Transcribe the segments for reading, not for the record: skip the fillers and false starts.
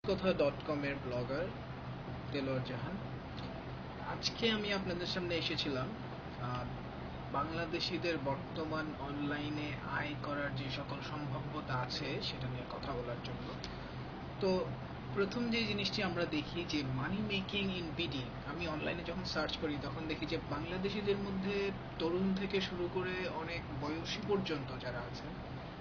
কথাcom এর ব্লগার দেলোয়ার জাহান। আজকে আমি আপনাদের সামনে এসেছিলাম বাংলাদেশিদের বর্তমান অনলাইনে আয় করার যে সকল সম্ভাব্যতা আছে সেটা নিয়ে কথা বলার জন্য। তো প্রথম যে জিনিসটি আমরা দেখি যে মানি মেকিং ইন বিডি। আমি অনলাইনে যখন সার্চ করি তখন দেখি যে বাংলাদেশিদের মধ্যে তরুণ থেকে শুরু করে অনেক বয়সী পর্যন্ত যারা আছেন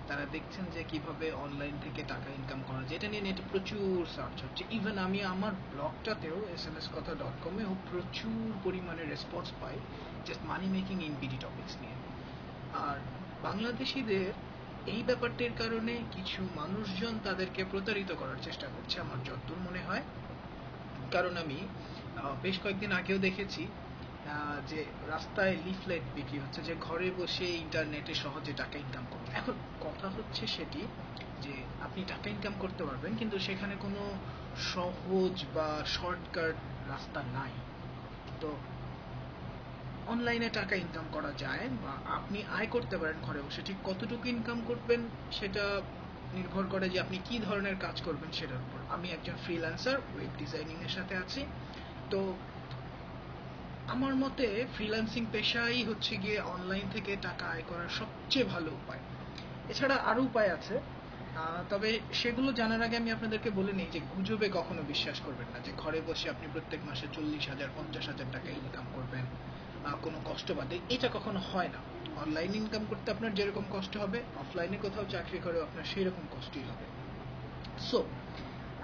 তারা দেখছেন যে কিভাবে অনলাইন থেকে টাকা ইনকাম করা যায়, এটা নিয়ে নেটে প্রচুর সার্চ হচ্ছে। ইভেন আমি আমার ব্লগটাতেও sms-kotha.com-এও প্রচুর পরিমাণে response pi just money making in BD topics নিয়ে। আর বাংলাদেশিদের এই ব্যাপারটির কারণে কিছু মানুষজন তাদেরকে প্রতারিত করার চেষ্টা করছে আমার যতদূর মনে হয়। কারণ আমি বেশ কয়েকদিন আগেও দেখেছি যে রাস্তায় লিফলেট বিক্রি হচ্ছে যে ঘরে বসে ইন্টারনেটে সহজে টাকা ইনকাম করুন। এখন কথা হচ্ছে সেটি যে আপনি টাকা ইনকাম করতে পারবেন, কিন্তু সেখানে কোনো সহজ বা শর্টকাট রাস্তা নাই। তো অনলাইনে টাকা ইনকাম করা যায় বা আপনি আয় করতে পারেন ঘরে বসে। ঠিক কতটুকু ইনকাম করবেন সেটা নির্ভর করে যে আপনি কি ধরনের কাজ করবেন সেটার উপর। আমি একজন ফ্রিল্যান্সার, ওয়েব ডিজাইনিং এর সাথে আছি। তো আমার মতে ফ্রিল্যান্সিং পেশাই হচ্ছে গিয়ে অনলাইন থেকে টাকা আয় করার সবচেয়ে ভালো উপায়। এছাড়া আরো উপায় আছে, তবে সেগুলো জানার আগে আমি আপনাদেরকে বলে নিই যে গুজবে কখনো বিশ্বাস করবেন না যে ঘরে বসে আপনি প্রত্যেক মাসে 40,000 50,000 টাকা ইনকাম করবেন কোনো কষ্ট বাদে। এটা কখনো হয় না। অনলাইন ইনকাম করতে আপনার যেরকম কষ্ট হবে, অফলাইনে কোথাও চাকরি করেও আপনার সেই রকম কষ্টই হবে। সো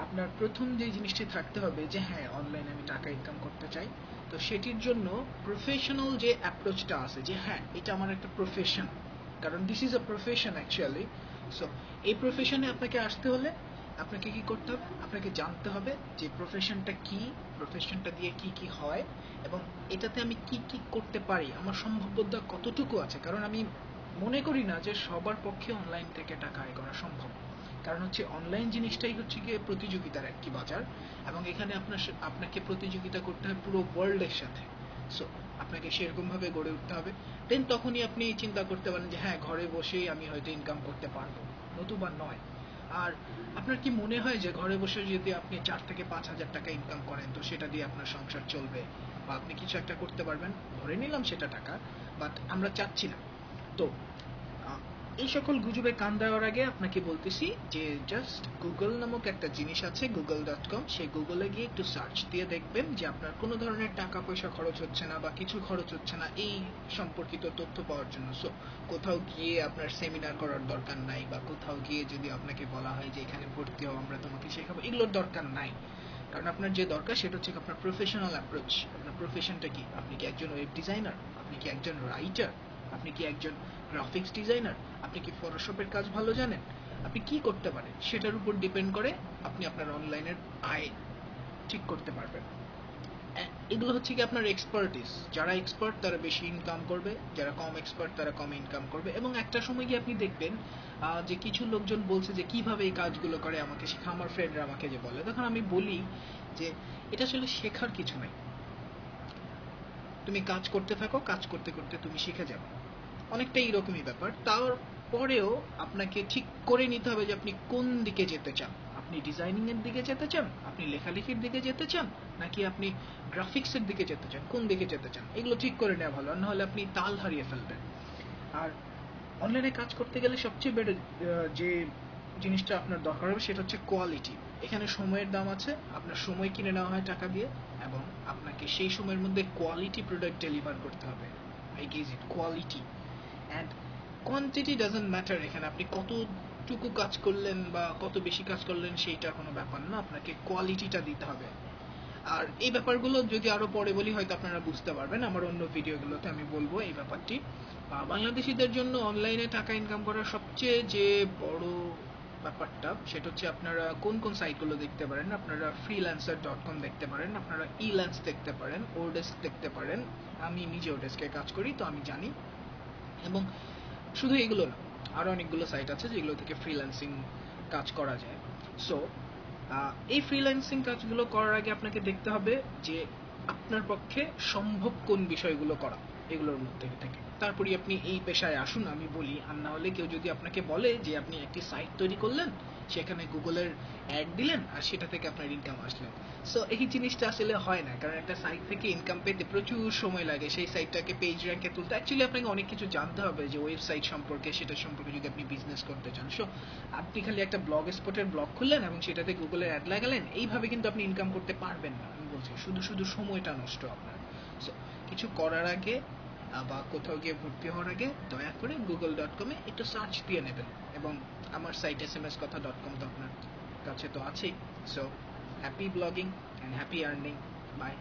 আপনার প্রথম যে জিনিসটি থাকতে হবে যে হ্যাঁ অনলাইনে আমি টাকা ইনকাম করতে চাই, তো সেটির জন্য প্রফেশনাল যে অ্যাপ্রোচটা আছে যে হ্যাঁ এটা আমার একটা প্রফেশন, কারণ this is a profession actually. So এই প্রফেশনে আপনাকে আসতে হলে আপনাকে কি করতে হবে, আপনাকে জানতে হবে যে প্রফেশনটা কি, প্রফেশনটা দিয়ে কি কি হয় এবং এটাতে আমি কি কি করতে পারি, আমার সম্ভাব্যতা কতটুকু আছে। কারণ আমি মনে করি না যে সবার পক্ষে অনলাইন থেকে টাকা আয় করা সম্ভব। কারণ হচ্ছে অনলাইন জিনিসটাই হচ্ছে গিয়ে প্রতিযোগিতার একটি বাজার এবং এখানে আপনাকে প্রতিযোগিতা করতে হয় পুরো ওয়ার্ল্ডের সাথে। সো আপনাকে সেরকম ভাবে গড়ে উঠতে হবে। দেন তখনই আপনি চিন্তা করতে পারেন যে হ্যাঁ ঘরে বসেই আমি হয়তো ইনকাম করতে পারবো, নতুবা নয়। আর আপনার কি মনে হয় যে ঘরে বসে যদি আপনি 4 থেকে 5,000 টাকা ইনকাম করেন তো সেটা দিয়ে আপনার সংসার চলবে বা আপনি কিছু একটা করতে পারবেন? ধরে নিলাম সেটা টাকা, বাট আমরা চাচ্ছি না। তো এই সকল গুজবে কান দেওয়ার আগে আপনাকে বলতেছি যে জাস্ট গুগল নামক একটা জিনিস আছে, google.com। সেই গুগলে গিয়ে একটু সার্চ দিয়ে দেখবেন যে আপনার কোনো ধরনের টাকা পয়সা খরচ হচ্ছে না বা কিছু খরচ হচ্ছে না এই সম্পর্কিত তথ্য পাওয়ার জন্য। সো কোথাও গিয়ে আপনার সেমিনার করার দরকার নাই বা কোথাও গিয়ে যদি আপনাকে বলা হয় যে এখানে ভর্তি হও আমরা তোমাকে শেখাবো, এগুলোর দরকার নাই। কারণ আপনার যে দরকার সেটা হচ্ছে আপনার প্রফেশনাল অ্যাপ্রোচ। আপনার প্রফেশনটা কি? আপনি কি একজন ওয়েব ডিজাইনার? আপনি কি একজন রাইটার? আপনি কি একজন গ্রাফিক্স ডিজাইনার? আপনি কি ফটোশপের কাজ ভালো জানেন? আপনি কি করতে পারেন সেটার উপর ডিপেন্ড করে আপনি আপনার অনলাইনের আয় ঠিক করতে পারবেন। এগুলো হচ্ছে কি আপনার এক্সপার্টিস। যারা এক্সপার্ট তারা বেশি ইনকাম করবে, যারা কম এক্সপার্ট তারা কম ইনকাম করবে। এবং একটা সময় গিয়ে আপনি দেখবেন যে কিছু লোকজন বলছে যে কিভাবে এই কাজগুলো করে আমাকে শেখা, আমার ফ্রেন্ডরা আমাকে যে বলে, তখন আমি বলি যে এটা আসলে শেখার কিছু নাই। তুমি কাজ করতে থাকো, কাজ করতে করতে তুমি শিখে যাবে। অনেকটা এইরকমই ব্যাপার। তারপরেও আপনাকে ঠিক করে নিতে হবে যে আপনি কোন দিকে যেতে চান। আপনি ডিজাইনিং এর দিকে যেতে চান, আপনি লেখালেখির দিকে যেতে চান, নাকি আপনি গ্রাফিক্সের দিকে যেতে চান, কোন দিকে যেতে চান এগুলো ঠিক করে নেওয়া ভালো। নাহলে আপনি তাল হারিয়ে ফেলবেন। আর অনলাইনে কাজ করতে গেলে সবচেয়ে বেড়ে যে জিনিসটা আপনার দরকার হবে সেটা হচ্ছে কোয়ালিটি। এখানে সময়ের দাম আছে, আপনার সময় কিনে নেওয়া হয় টাকা দিয়ে এবং আপনাকে সেই সময়ের মধ্যে কোয়ালিটি প্রোডাক্ট ডেলিভার করতে হবে। I gauge it quality and quantity doesn't matter. এখানে আপনি কতটুকু কাজ করলেন বা কত বেশি কাজ করলেন সেইটা কোনো ব্যাপার না, আপনাকে কোয়ালিটিটা দিতে হবে। আর এই ব্যাপারগুলো যদি আরো পরে বলি হয়তো আপনারা বুঝতে পারবেন, আমার অন্য ভিডিওগুলোতে আমি বলবো এই ব্যাপারটি। বাংলাদেশিদের জন্য অনলাইনে টাকা ইনকাম করার সবচেয়ে যে বড় ব্যাপারটা সেটা হচ্ছে আপনারা কোন কোন সাইটগুলো দেখতে পারেন। আপনারা freelancer.com দেখতে পারেন, আপনারা ইল্যান্স দেখতে পারেন, ওডেস্ক দেখতে পারেন। আমি নিজে ওডেস্কে কাজ করি তো আমি জানি। এবং শুধু এগুলো না, আরো অনেকগুলো সাইট আছে যেগুলো থেকে ফ্রিল্যান্সিং কাজ করা যায়। সো এই ফ্রিল্যান্সিং কাজগুলো করার আগে আপনাকে দেখতে হবে যে আপনার পক্ষে সম্ভব কোন বিষয়গুলো করা এগুলোর মধ্যে থেকে। তারপরে আপনি এই পেশায় আসুন আমি বলি। আর না হলে কেউ যদি আপনাকে বলে যে আপনি একটি সাইট তৈরি করলেন সেখানে গুগলের অ্যাড দিলেন আর সেটা থেকে আপনার ইনকাম আসলেন। সো এই জিনিসটা আসলে হয় না, কারণ একটা সাইট থেকে ইনকাম পেতে প্রচুর সময় লাগে, সেই সাইটটাকে পেজ র্যাঙ্কে তুলতে অ্যাকচুয়ালি আপনাকে অনেক কিছু জানতে হবে যে ওয়েবসাইট সম্পর্কে, সেটা সম্পর্কে যদি আপনি বিজনেস করতে চান। সো আপনি খালি একটা ব্লগ স্পটের ব্লগ খুললেন এবং সেটাতে গুগলের অ্যাড লাগালেন, এইভাবে কিন্তু আপনি ইনকাম করতে পারবেন না। আমি বলছি শুধু শুধু সময়টা নষ্ট আপনার। সো কিছু করার আগে বা কোথাও গিয়ে ভর্তি হওয়ার আগে দয়া করে google.com-এ একটু সার্চ দিয়ে নেবেন, এবং আমার সাইট smskotha.com তো আপনার কাছে তো আছেই। So happy blogging and happy earning. By.